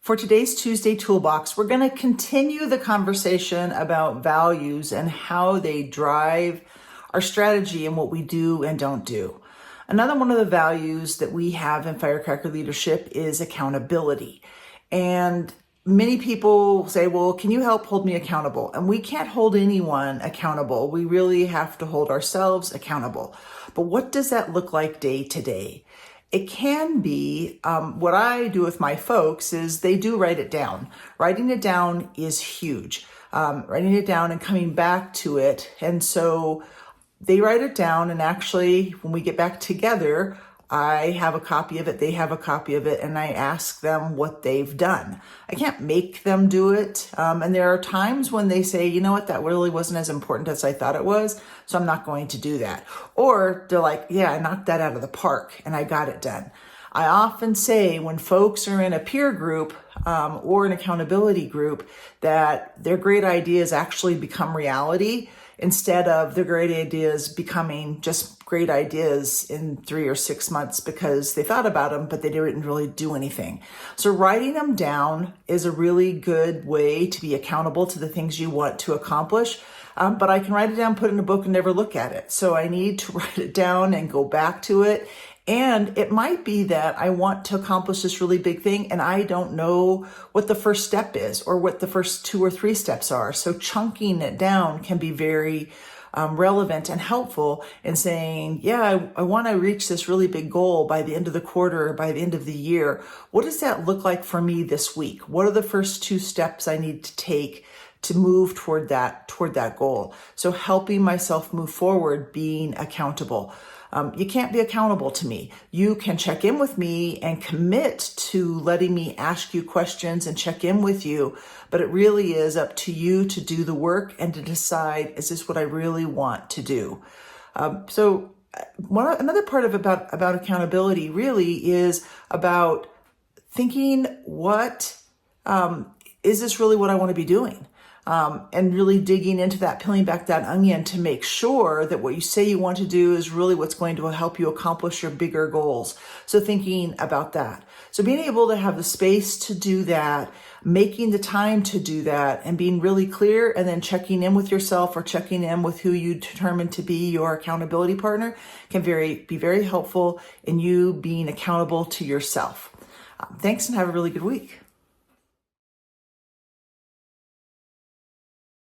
For today's Tuesday Toolbox, we're going to continue the conversation about values and how they drive our strategy and what we do and don't do. Another one of the values that we have in Firecracker Leadership is accountability. And many people say, well, can you help hold me accountable? And we can't hold anyone accountable. We really have to hold ourselves accountable. But what does that look like day to day? It can be, what I do with my folks is they do write it down. Writing it down is huge. Writing it down and coming back to it. And so they write it down, and actually when we get back together, I have a copy of it, they have a copy of it, and I ask them what they've done. I can't make them do it. And there are times when they say, you know what, that really wasn't as important as I thought it was, so I'm not going to do that. Or they're like, yeah, I knocked that out of the park and I got it done. I often say when folks are in a peer group or an accountability group that their great ideas actually become reality instead of their great ideas becoming just great ideas in 3 or 6 months because they thought about them, but they didn't really do anything. So writing them down is a really good way to be accountable to the things you want to accomplish. But I can write it down, put it in a book, and never look at it. So I need to write it down and go back to it. And it might be that I want to accomplish this really big thing and I don't know what the first step is or what the first 2 or 3 steps are. So chunking it down can be very relevant and helpful in saying, yeah, I want to reach this really big goal by the end of the quarter or by the end of the year. What does that look like for me this week? What are the first 2 steps I need to take to move toward that goal? So helping myself move forward, being accountable. You can't be accountable to me. You can check in with me and commit to letting me ask you questions and check in with you, but it really is up to you to do the work and to decide, is this what I really want to do? Another part of about accountability really is about thinking, is this really what I want to be doing? And really digging into that, peeling back that onion to make sure that what you say you want to do is really what's going to help you accomplish your bigger goals. So thinking about that. So being able to have the space to do that, making the time to do that, and being really clear, and then checking in with yourself or checking in with who you determine to be your accountability partner can be very helpful in you being accountable to yourself. Thanks, and have a really good week.